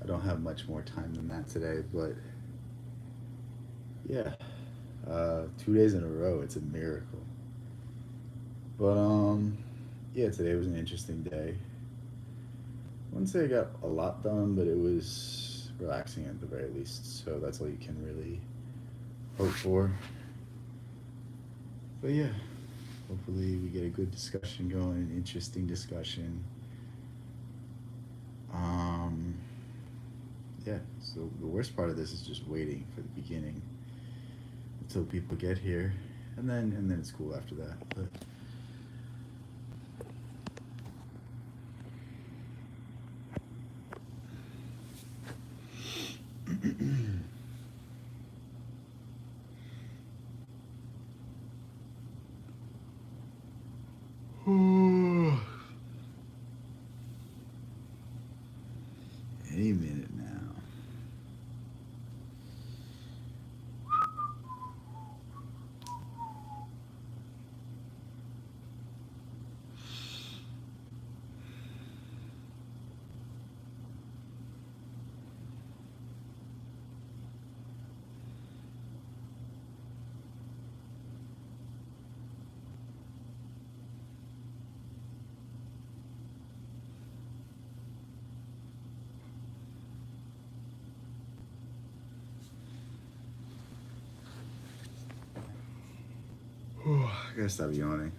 I don't have much more time than that today, but yeah, 2 days in a row, it's a miracle. But yeah, today was an interesting day. I wouldn't say I got a lot done, but it was relaxing at the very least. So that's all you can really hope for. But yeah, hopefully we get a good discussion going, an interesting discussion. Um, yeah. So the worst part of this is just waiting for the beginning until people get here, and then it's cool after that. But any minute now. I gotta stop yawning.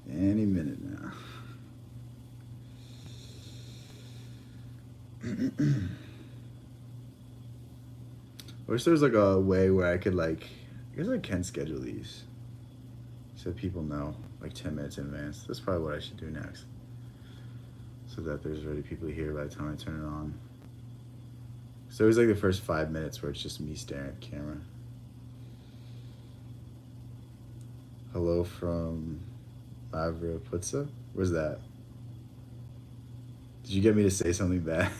Any minute now. I wish there was like a way where I could like, I guess I can schedule these so people know like 10 minutes in advance. That's probably what I should do next, so that there's already people here by the time I turn it on. So it was like the first 5 minutes where it's just me staring at the camera. Hello from Mavra Putza. Where's that? Did you get me to say something bad?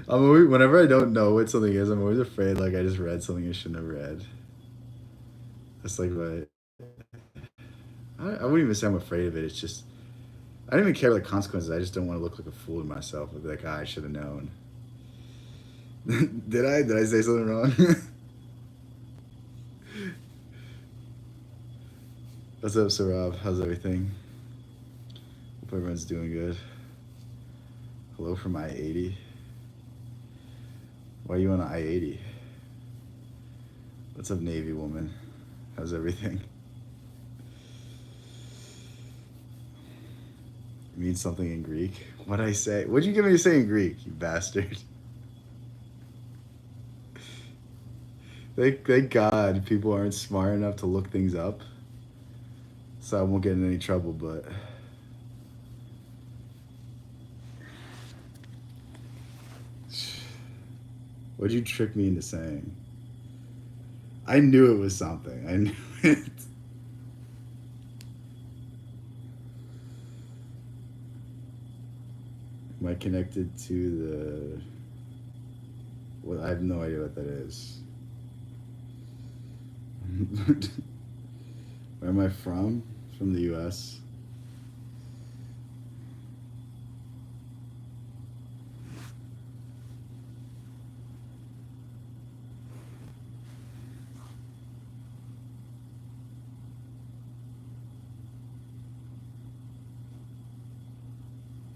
Whenever I don't know what something is, I'm always afraid like I just read something I shouldn't have read. That's like my. I wouldn't even say I'm afraid of it. It's just I don't even care about the consequences. I just don't want to look like a fool to myself. I'd be like, I should have known. Did I? Did I say something wrong? What's up, Sarab? How's everything? Hope everyone's doing good. Hello from I-80. Why are you on I-80? What's up, Navy woman? How's everything? You mean something in Greek? What'd I say? What'd you get me to say in Greek, you bastard? Thank God people aren't smart enough to look things up, so I won't get in any trouble, but what'd you trick me into saying? I knew it was something. I knew it. Am I connected to the? Well, I have no idea what that is. Where am I from? From the U.S.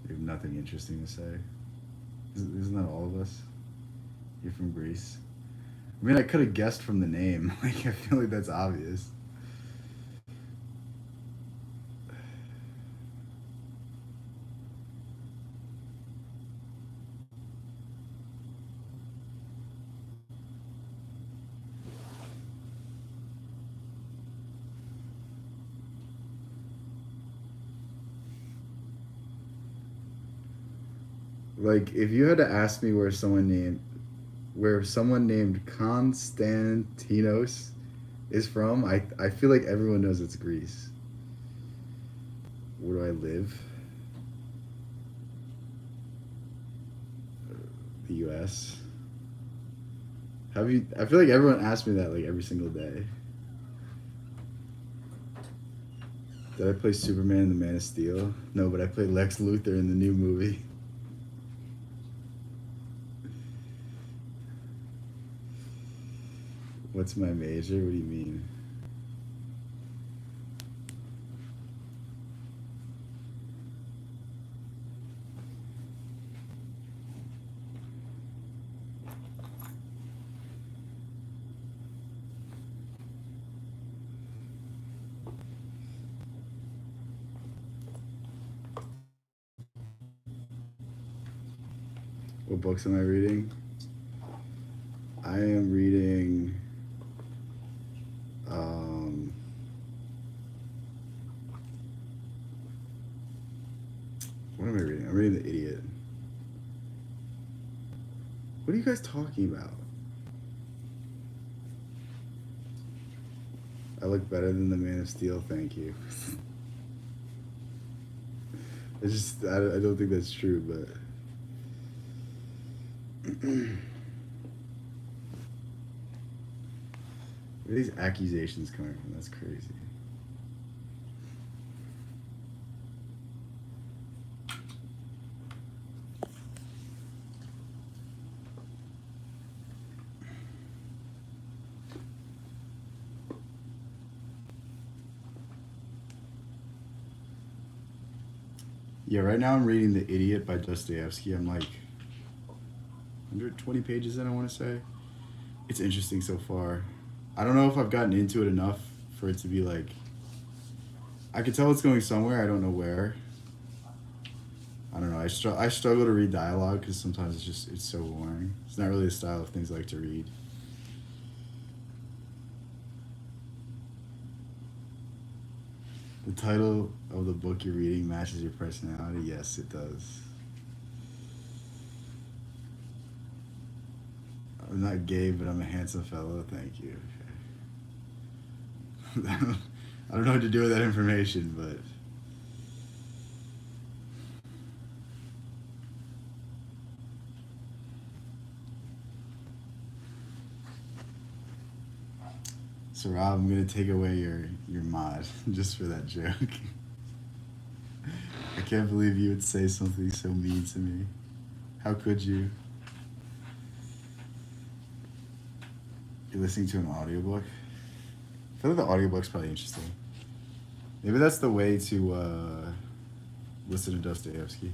You have nothing interesting to say. Isn't that all of us? You're from Greece. I mean, I could have guessed from the name. Like, I feel like that's obvious. Like, if you had to ask me where someone named Konstantinos is from, I feel like everyone knows it's Greece. Where do I live? The U.S. Have you? I feel like everyone asks me that like every single day. Did I play Superman in the Man of Steel? No, but I played Lex Luthor in the new movie. What's my major? What do you mean? What books am I reading? I am reading. Um, what am I reading? I'm reading The Idiot. What are you guys talking about? I look better than the Man of Steel. Thank you. I don't think that's true, but. Where are these accusations coming from? That's crazy. Yeah, right now I'm reading The Idiot by Dostoevsky. I'm like 120 pages in, I want to say. It's interesting so far. I don't know if I've gotten into it enough for it to be like. I can tell it's going somewhere. I don't know where. I don't know. I struggle to read dialogue because sometimes it's so boring. It's not really the style of things I like to read. The title of the book you're reading matches your personality. Yes, it does. I'm not gay, but I'm a handsome fellow. Thank you. I don't know what to do with that information, but. So Rob, I'm gonna take away your mod just for that joke. I can't believe you would say something so mean to me. How could you? You're listening to an audiobook? I feel like the audiobook's probably interesting. Maybe that's the way to listen to Dostoevsky.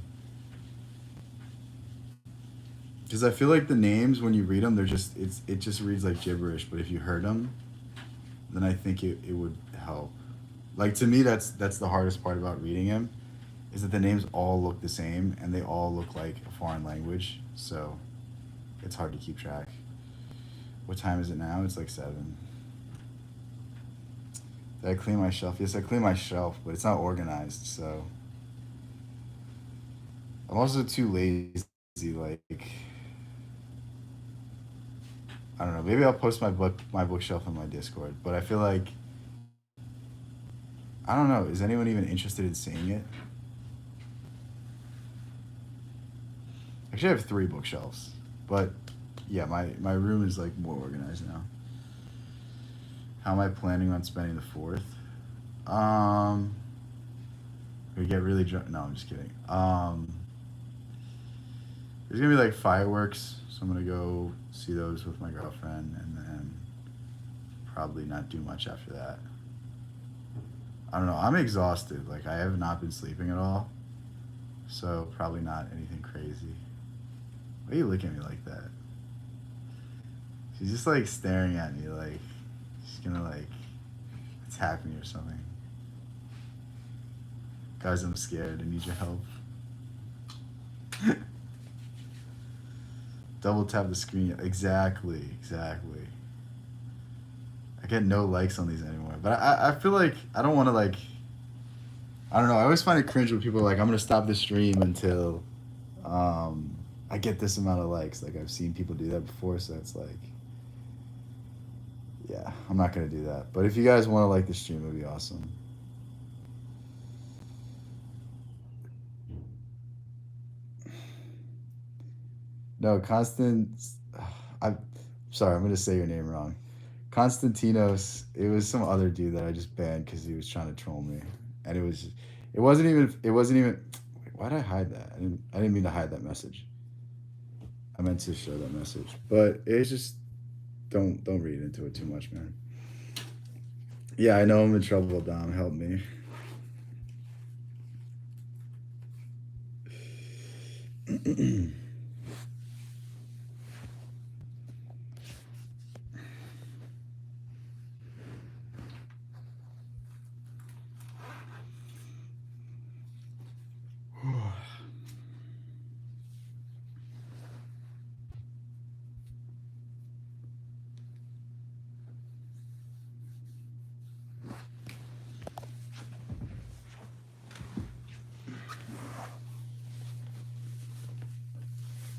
Because I feel like the names, when you read them, it just reads like gibberish. But if you heard them, then I think it would help. Like to me, that's the hardest part about reading him, is that the names all look the same and they all look like a foreign language. So it's hard to keep track. What time is it now? It's like 7. Did I clean my shelf? Yes, I cleaned my shelf, but it's not organized. So I'm also too lazy. Like I don't know. Maybe I'll post my bookshelf on my Discord. But I feel like I don't know. Is anyone even interested in seeing it? Actually, I have 3 bookshelves, but yeah, my room is like more organized now. How am I planning on spending the 4th? We get really drunk. No, I'm just kidding. There's gonna be like fireworks, so I'm gonna go see those with my girlfriend, and then probably not do much after that. I don't know. I'm exhausted. Like I have not been sleeping at all, so probably not anything crazy. Why are you looking at me like that? She's just like staring at me like she's gonna like attack me or something. Guys, I'm scared. I need your help. Double tap the screen. Exactly. I get no likes on these anymore. But I feel like I don't want to like. I don't know. I always find it cringe when people are like, I'm gonna stop the stream until I get this amount of likes. Like I've seen people do that before, so it's like, yeah, I'm not gonna do that. But if you guys want to like the stream, it'd be awesome. No, constant. I Sorry, I'm gonna say your name wrong. Constantinos. It was some other dude that I just banned because he was trying to troll me, and it wasn't even. Wait, why did I hide that? I didn't mean to hide that message. I meant to show that message, but it's just don't read into it too much, man. Yeah, I know I'm in trouble, Dom. Help me.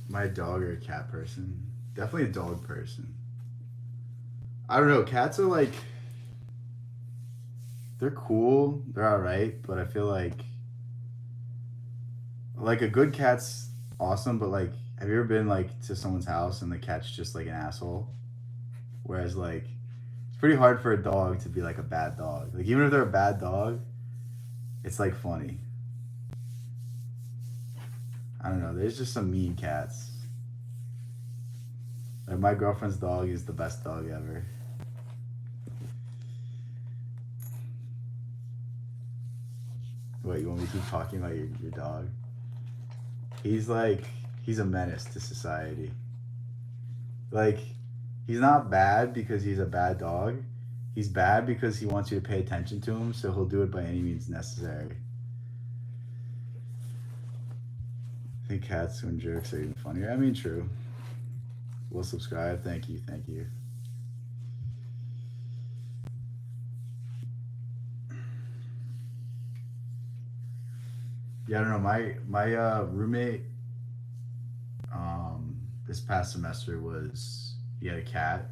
My dog or a cat person? Definitely a dog person. I don't know. Cats are like, they're cool. They're all right, but I feel like a good cat's awesome. But like, have you ever been like to someone's house and the cat's just like an asshole? Whereas like, it's pretty hard for a dog to be like a bad dog. Like even if they're a bad dog, it's like funny. I don't know. There's just some mean cats. Like my girlfriend's dog is the best dog ever. What, you want me to keep talking about your dog? He's a menace to society. Like, he's not bad because he's a bad dog. He's bad because he wants you to pay attention to him, so he'll do it by any means necessary. I think cats and jerks are even funnier. I mean, true. We'll subscribe. Thank you. Thank you. Yeah, I don't know. My roommate this past semester he had a cat,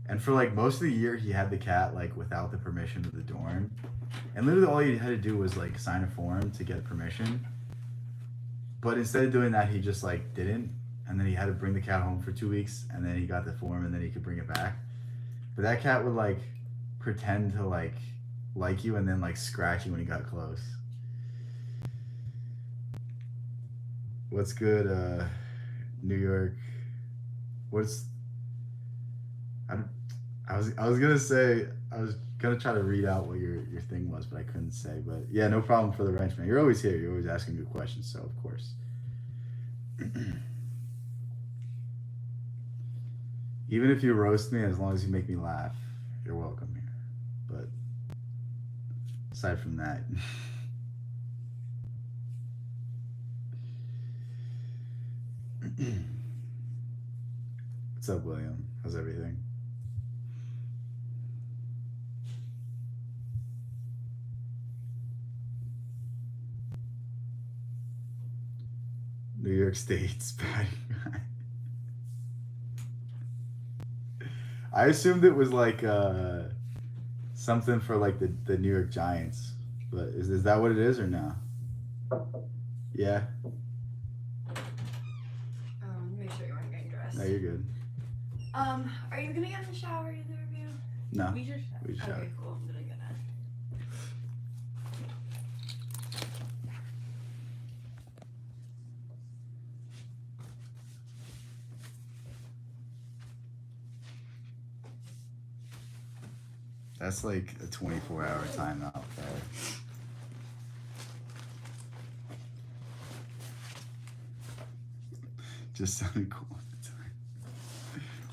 and for like most of the year he had the cat like without the permission of the dorm, and literally all he had to do was like sign a form to get permission. But instead of doing that, he just like didn't, and then he had to bring the cat home for 2 weeks, and then he got the form, and then he could bring it back. But that cat would like pretend to like you, and then like scratch you when he got close. What's good, New York? What's I was gonna say I was gonna try to read out what your thing was, but I couldn't say. But yeah, no problem for the wrench, man. You're always here. You're always asking good questions, so of course. Even if you roast me, as long as you make me laugh, you're welcome here. But aside from that. What's up, William? How's everything? New York State's batting. I assumed it was like something for like the New York Giants, but is that what it is or no? Yeah. Make sure you weren't getting dressed. No, you're good. Are you gonna get in the shower, either of you? No. We just shower. Okay, cool. I'm gonna get it. That's like a 24-hour timeout there. Just sounded cool at the time.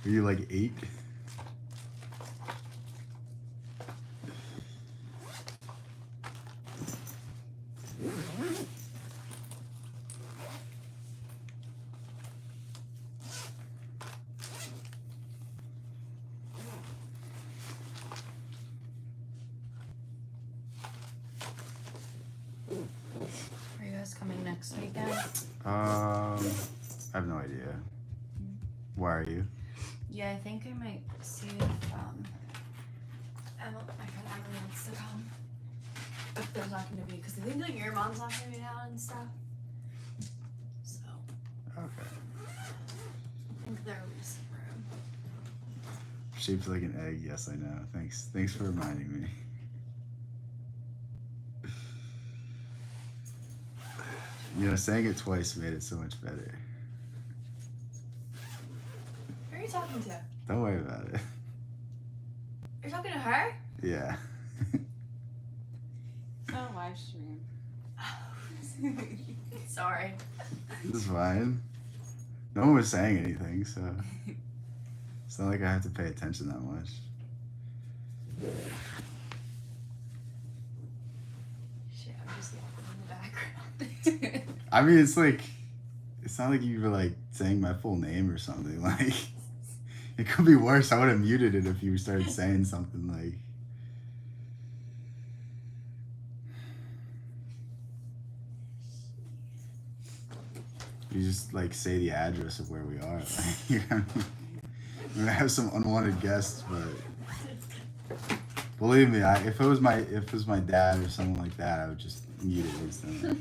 Were you like 8? Are you guys coming next weekend? I have no idea. Why are you? Yeah, I think I might see if my friend Emily wants to come. If there's not gonna be, because I think like your mom's not gonna be down and stuff. So Okay. I think there will be some room. shaped like an egg. Yes, I know. Thanks for reminding me. You know, saying it twice made it so much better. Who are you talking to? Don't worry about it. You're talking to her? Yeah. It's not a live stream. Sorry. It's fine. No one was saying anything, so it's not like I have to pay attention that much. Shit, I'm just yelling in the background. I mean, it's like, it's not like you were like saying my full name or something. Like, it could be worse. I would have muted it if you started saying something like. You just like say the address of where we are. Like, you're gonna have some unwanted guests, but believe me, if it was my dad or someone like that, I would just mute it instantly.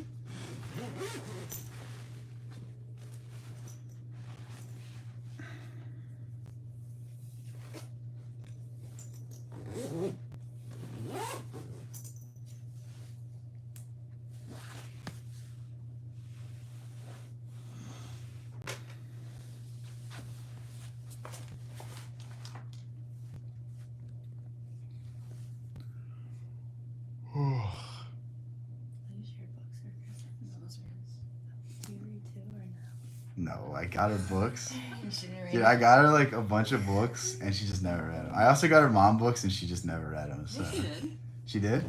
No, I got her books. Dude, I got her like a bunch of books, and she just never read them. I also got her mom books, and she just never read them. So. Yeah, she did. She did?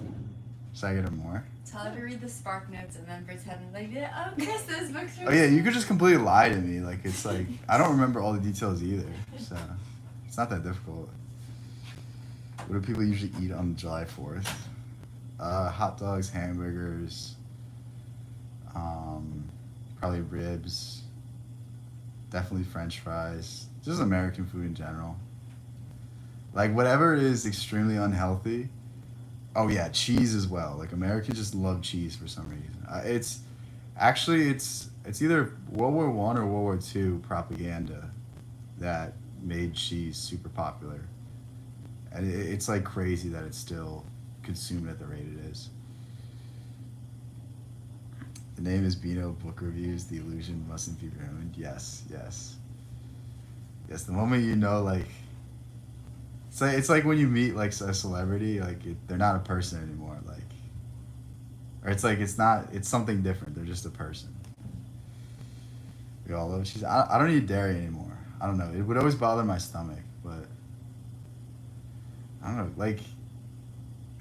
Should I get her more? Tell her to read the Spark Notes and then pretend like, oh, Chris, those books are. Oh yeah, you could just completely lie to me. Like it's like I don't remember all the details either, so it's not that difficult. What do people usually eat on July 4th? Hot dogs, hamburgers, probably ribs. Definitely French fries. Just American food in general. Like whatever is extremely unhealthy. Oh yeah, cheese as well. Like Americans just love cheese for some reason. It's either World War I or World War II propaganda that made cheese super popular, and it's like crazy that it's still consumed at the rate it is. The name is Bino Book Reviews. The illusion mustn't be ruined. Yes. The moment you know, like, it's like when you meet like a celebrity, like they're not a person anymore. Like, or it's like it's something different. They're just a person. We all love cheese. I don't eat dairy anymore. I don't know. It would always bother my stomach, but I don't know. Like, it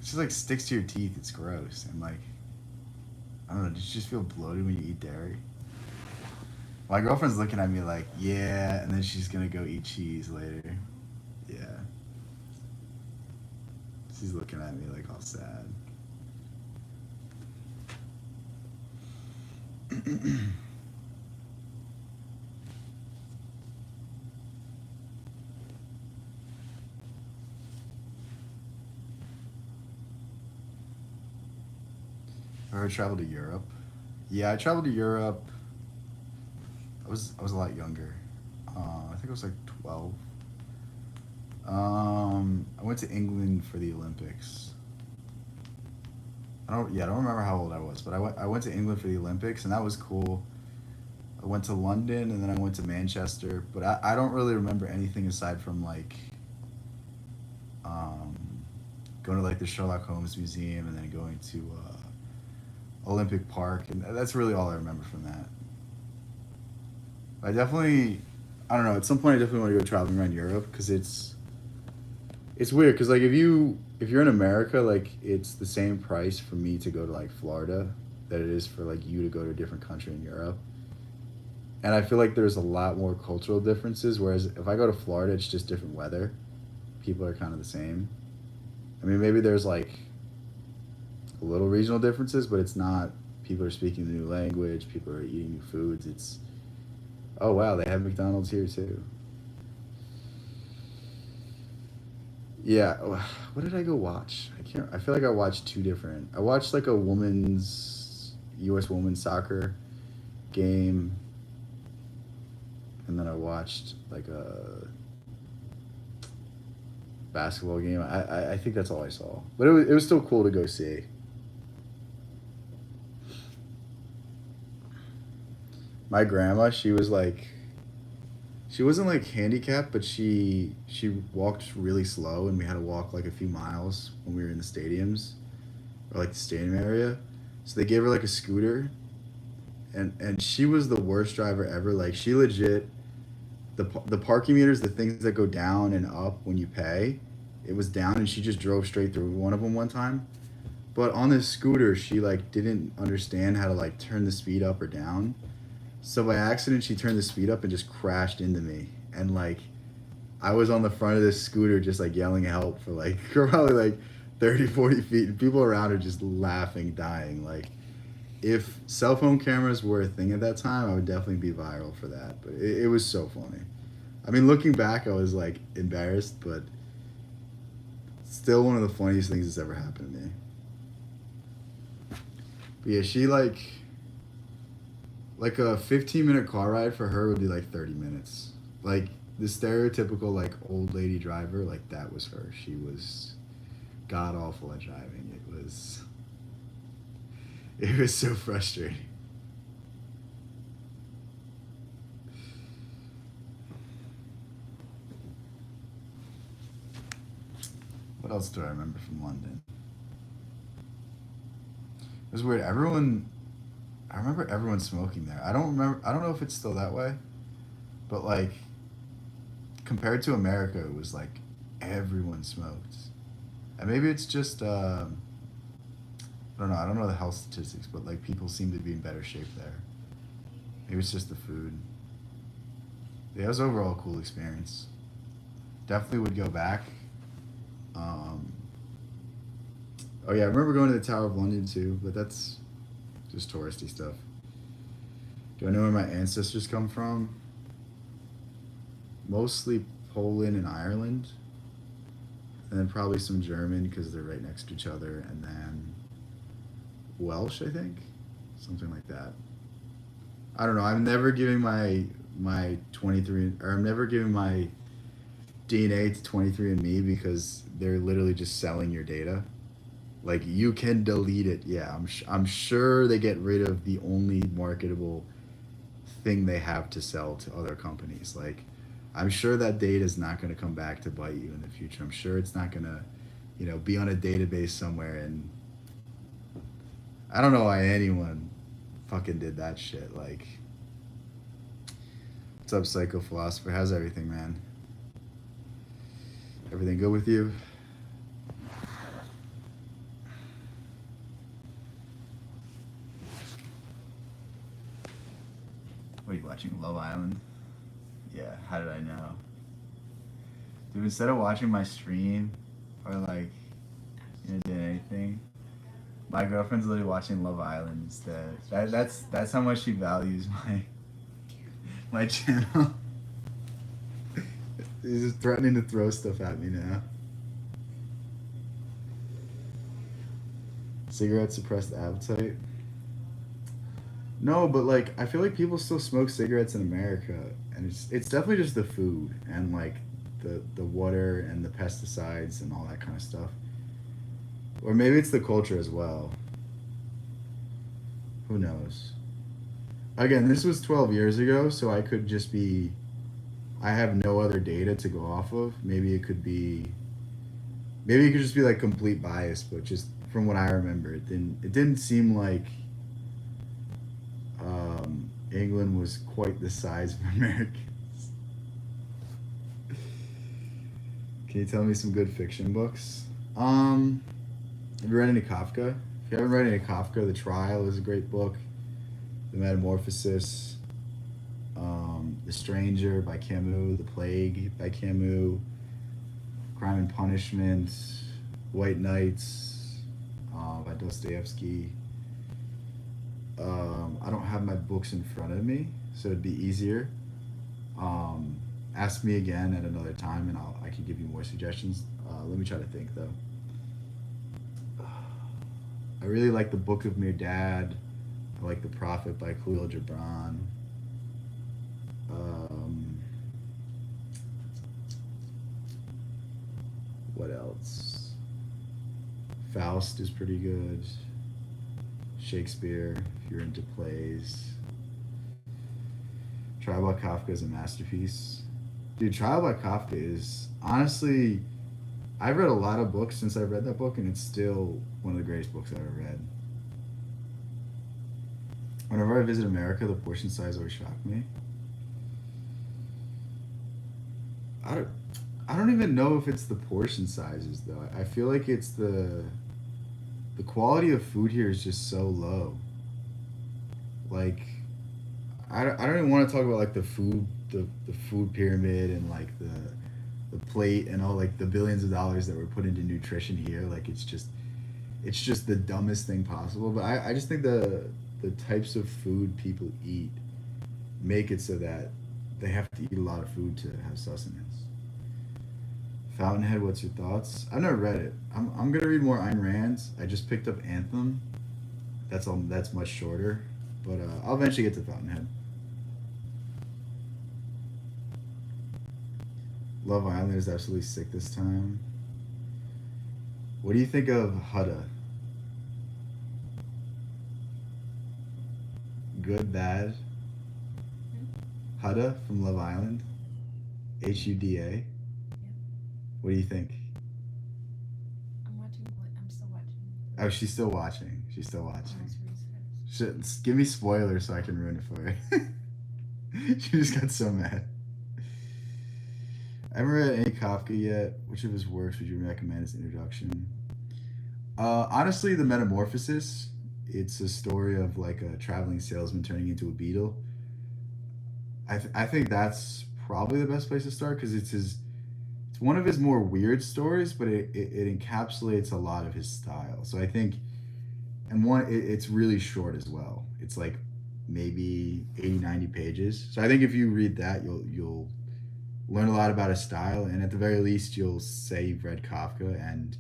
just like sticks to your teeth. It's gross and like. I don't know, did you just feel bloated when you eat dairy? My girlfriend's looking at me like, yeah, and then she's gonna go eat cheese later. Yeah. She's looking at me like all sad. Ever traveled to Europe? Yeah, I traveled to Europe. I was a lot younger. I think I was like 12. I went to England for the Olympics. I don't remember how old I was, but I went to England for the Olympics, and that was cool. I went to London, and then I went to Manchester, but I don't really remember anything aside from like going to like the Sherlock Holmes Museum, and then going to Olympic Park, and that's really all I remember from that. I don't know, at some point I definitely want to go traveling around Europe, because it's weird, because like if you're in America, like it's the same price for me to go to like Florida that it is for like you to go to a different country in Europe. And I feel like there's a lot more cultural differences, whereas if I go to Florida, it's just different weather. People are kind of the same. I mean, maybe there's like a little regional differences, but it's not. People are speaking the new language. People are eating new foods. It's, oh wow, they have McDonald's here too. Yeah, what did I go watch? I feel like I watched two different. I watched like a U.S. women's soccer game, and then I watched like basketball game. I think that's all I saw. But it was still cool to go see. My grandma, she was like, she wasn't like handicapped, but she walked really slow, and we had to walk like a few miles when we were in the stadiums or like the stadium area. So they gave her like a scooter, and she was the worst driver ever. Like she legit, the parking meters, the things that go down and up when you pay, it was down, and she just drove straight through one of them one time. But on this scooter, she like didn't understand how to like turn the speed up or down. So by accident, she turned the speed up and just crashed into me. And like, I was on the front of this scooter just like yelling help for like probably like 30, 40 feet. And people around her just laughing, dying. Like, if cell phone cameras were a thing at that time, I would definitely be viral for that. But it was so funny. I mean, looking back, I was like embarrassed, but still one of the funniest things that's ever happened to me. But yeah, she like a 15-minute car ride for her would be like 30 minutes. Like the stereotypical like old lady driver, like that was her. She was god awful at driving. It was so frustrating. What else do I remember from London? It was weird. I remember everyone smoking there. I don't know if it's still that way, but like compared to America, it was like everyone smoked. And maybe it's just I don't know. I don't know the health statistics, but like people seem to be in better shape there. Maybe it's just the food. Yeah, it was overall a cool experience. Definitely would go back. Um, oh yeah, I remember going to the Tower of London too, but that's just touristy stuff. Do I know where my ancestors come from? Mostly Poland and Ireland, and then probably some German because they're right next to each other, and then Welsh, I think, something like that. I don't know. I'm never giving my 23, or I'm never giving my DNA to 23andMe because they're literally just selling your data. Like you can delete it. Yeah, I'm sure they get rid of the only marketable thing they have to sell to other companies. Like I'm sure that data is not going to come back to bite you in the future. I'm sure it's not going to, be on a database somewhere. And I don't know why anyone fucking did that shit. Like, what's up, Psycho Philosopher? How's everything, man? Everything good with you? What are you watching? Love Island? Yeah, how did I know? Dude, instead of watching my stream or like, doing anything, my girlfriend's literally watching Love Island instead. That's how much she values my channel. He's just threatening to throw stuff at me now. Cigarettes suppress the appetite. No, but like I feel like people still smoke cigarettes in America, and it's definitely just the food and like the water and the pesticides and all that kind of stuff. Or maybe it's the culture as well. Who knows? Again, this was 12 years ago, so I could just be. I have no other data to go off of. Maybe it could just be like complete bias, but just from what I remember, it didn't seem like England was quite the size of Americans. Can you tell me some good fiction books? Have you read any Kafka? If you haven't read any Kafka, The Trial is a great book. The Metamorphosis, The Stranger by Camus, The Plague by Camus, Crime and Punishment, White Nights by Dostoevsky. I don't have my books in front of me, so it'd be easier. Ask me again at another time, and I can give you more suggestions. Let me try to think though. I really like the Book of Mirdad. I like The Prophet by Khalil Gibran. What else? Faust is pretty good. Shakespeare, if you're into plays. Trial by Kafka is a masterpiece. Dude, Trial by Kafka is honestly, I've read a lot of books since I've read that book, and it's still one of the greatest books I've ever read. Whenever I visit America, the portion size always shocked me. I don't, I don't even know if it's the portion sizes though. I feel like it's the quality of food here is just so low. Like I don't even want to talk about like the food pyramid and like the plate and all like the billions of dollars that were put into nutrition here. Like it's just the dumbest thing possible. But I just think the types of food people eat make it so that they have to eat a lot of food to have sustenance. Fountainhead, what's your thoughts? I've never read it. I'm gonna read more Ayn Rand's. I just picked up Anthem. That's much shorter, but I'll eventually get to Fountainhead. Love Island is absolutely sick this time. What do you think of Hudda? Good, bad? Hudda from Love Island. Huda. What do you think? I'm watching. I'm still watching. Oh, she's still watching. She's still watching. Almost reset. Give me spoilers so I can ruin it for her. She just got so mad. I haven't read any Kafka yet. Which of his works would you recommend as introduction? Honestly, The Metamorphosis. It's a story of like a traveling salesman turning into a beetle. I think that's probably the best place to start because it's one of his more weird stories, but it encapsulates a lot of his style. So I think, and it's really short as well. It's like maybe 80, 90 pages. So I think if you read that, you'll learn a lot about his style, and at the very least, you'll say you've read Kafka, and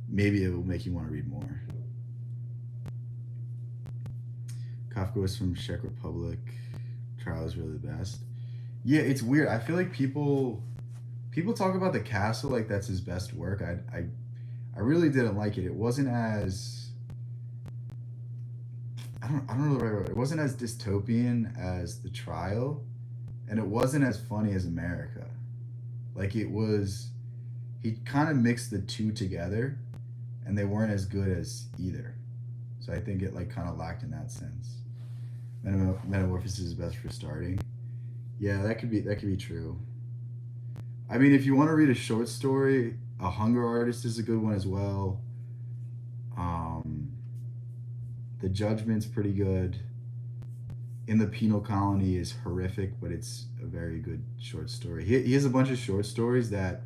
maybe it will make you want to read more. Kafka was from Czech Republic. Trial is really the best. Yeah, it's weird. I feel like people talk about The Castle like that's his best work. I really didn't like it. It wasn't as I don't know the right word. It wasn't as dystopian as The Trial, and it wasn't as funny as America. Like it was, he kind of mixed the two together, and they weren't as good as either. So I think it like kind of lacked in that sense. Metamorphosis is best for starting. Yeah, that could be true. I mean, if you want to read a short story, A Hunger Artist is a good one as well. Um, the Judgment's pretty good. In the Penal Colony is horrific, but it's a very good short story. He has a bunch of short stories that,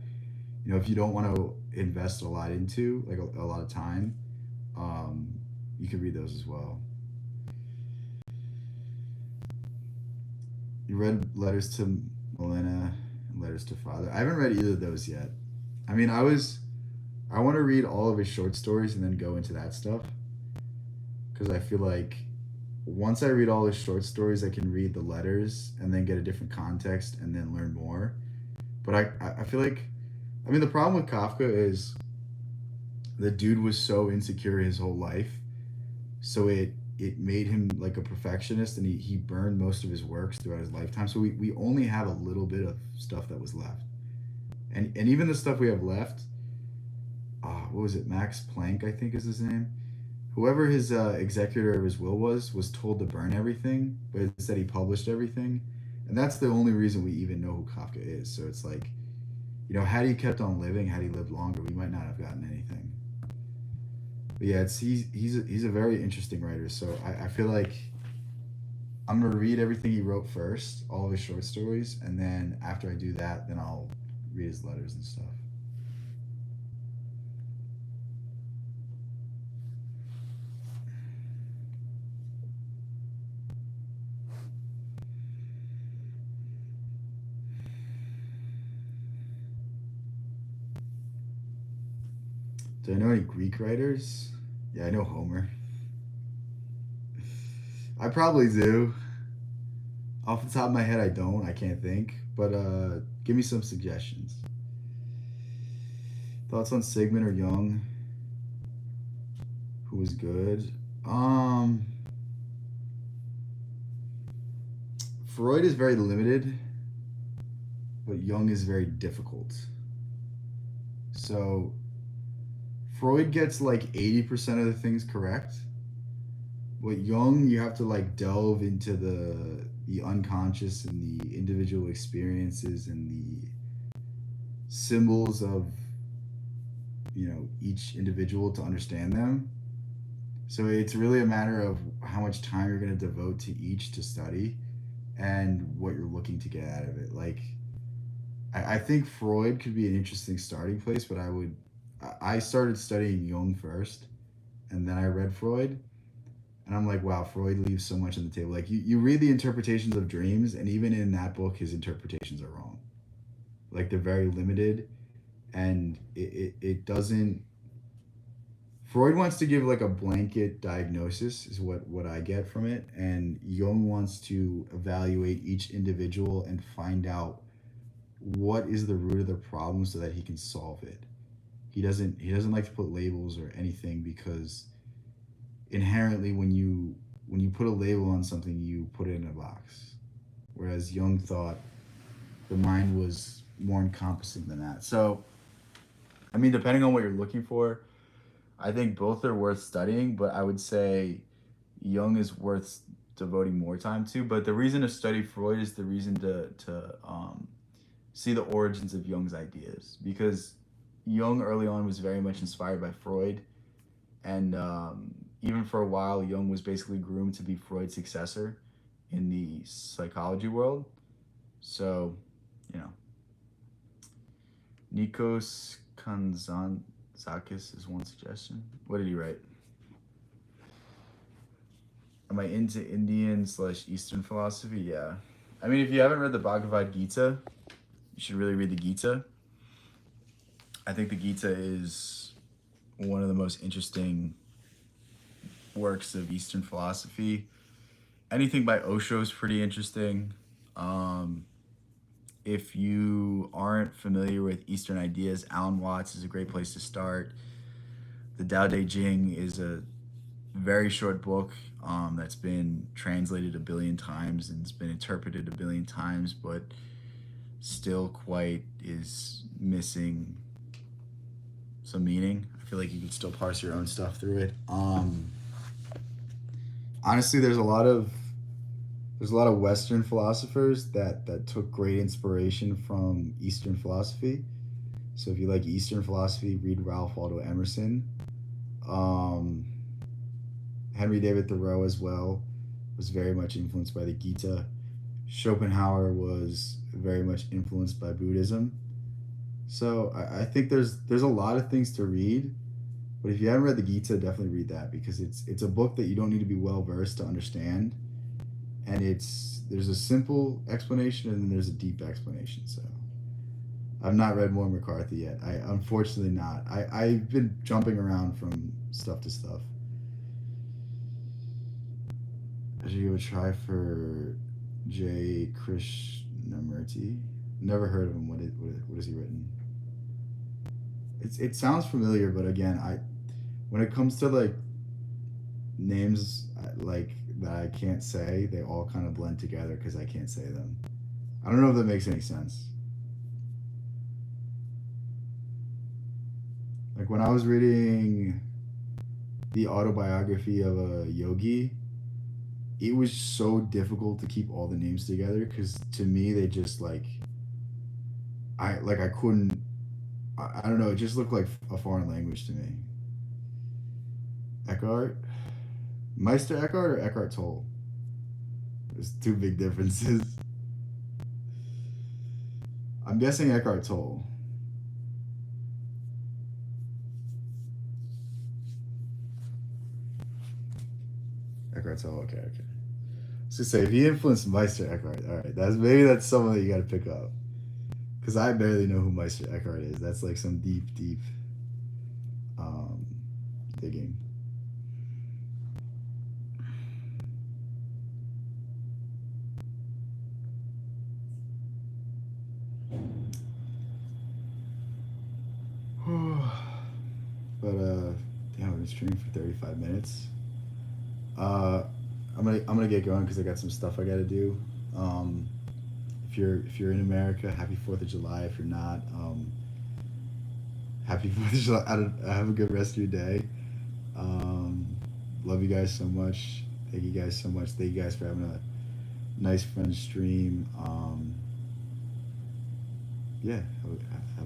if you don't want to invest a lot into, like a lot of time, you can read those as well. You read Letters to Milena and Letters to Father. I haven't read either of those yet. I mean, I want to read all of his short stories and then go into that stuff. Because I feel like once I read all his short stories, I can read the letters and then get a different context and then learn more. But I feel like, I mean, the problem with Kafka is the dude was so insecure his whole life. So it made him like a perfectionist, and he burned most of his works throughout his lifetime. So we only have a little bit of stuff that was left. And even the stuff we have left, what was it? Max Planck, I think is his name. Whoever his executor of his will was told to burn everything, but instead he published everything. And that's the only reason we even know who Kafka is. So it's like, had he kept on living, had he lived longer, we might not have gotten anything. But yeah, he's a very interesting writer. So I feel like I'm going to read everything he wrote first, all of his short stories. And then after I do that, then I'll read his letters and stuff. Do I know any Greek writers? Yeah, I know Homer. I probably do. Off the top of my head, I don't. I can't think. But give me some suggestions. Thoughts on Sigmund or Jung? Who was good? Freud is very limited, but Jung is very difficult. So Freud gets like 80% of the things correct, but Jung, you have to like delve into the unconscious and the individual experiences and the symbols of each individual to understand them. So it's really a matter of how much time you're going to devote to each to study and what you're looking to get out of it. Like I think Freud could be an interesting starting place, but I started studying Jung first, and then I read Freud, and I'm like, wow, Freud leaves so much on the table. Like you read the interpretations of dreams, and even in that book, his interpretations are wrong. Like they're very limited, and it doesn't. Freud wants to give like a blanket diagnosis, is what I get from it, and Jung wants to evaluate each individual and find out what is the root of the problem so that he can solve it. He doesn't like to put labels or anything because inherently when you put a label on something you put it in a box. Whereas Jung thought the mind was more encompassing than that. So I mean depending on what you're looking for, I think both are worth studying, but I would say Jung is worth devoting more time to. But the reason to study Freud is the reason to see the origins of Jung's ideas, because Jung early on was very much inspired by Freud, and even for a while, Jung was basically groomed to be Freud's successor in the psychology world. So, you know, Nikos Kazantzakis is one suggestion. What did he write? Am I into Indian/Eastern philosophy? Yeah. I mean, if you haven't read the Bhagavad Gita, you should really read the Gita. I think the Gita is one of the most interesting works of Eastern philosophy. Anything by Osho is pretty interesting. If you aren't familiar with Eastern ideas, Alan Watts is a great place to start. The Tao Te Ching is a very short book that's been translated a billion times and it's been interpreted a billion times, but still quite is missing some meaning. I feel like you could still parse your own stuff through it. Honestly, there's a lot of Western philosophers that took great inspiration from Eastern philosophy. So if you like Eastern philosophy, read Ralph Waldo Emerson. Um, Henry David Thoreau as well was very much influenced by the Gita. Schopenhauer was very much influenced by Buddhism. So I think there's a lot of things to read, but if you haven't read the Gita, definitely read that because it's a book that you don't need to be well versed to understand, and there's a simple explanation and then there's a deep explanation. So I've not read More McCarthy yet. I unfortunately not. I've been jumping around from stuff to stuff. I should give a try for J. Krishnamurti. Never heard of him. What has he written? It sounds familiar, but again, when it comes to like names like that I can't say, they all kind of blend together because I can't say them. I don't know if that makes any sense. Like when I was reading the autobiography of a yogi, it was so difficult to keep all the names together because to me they just like I couldn't. I don't know. It just looked like a foreign language to me. Eckhart, Meister Eckhart or Eckhart Tolle. There's two big differences. I'm guessing Eckhart Tolle. Eckhart Tolle. Okay. So say if he influenced Meister Eckhart, all right, that's someone that you got to pick up. Because I barely know who Meister Eckhart is. That's like some deep digging. But damn, I've been streaming for 35 minutes. I'm gonna get going because I got some stuff I gotta do. Um, if you're in America, happy 4th of July. If you're not, happy 4th of July. Have a good rest of your day. Um, love you guys so much. Thank you guys so much. Thank you guys for having a nice friend stream. Yeah, have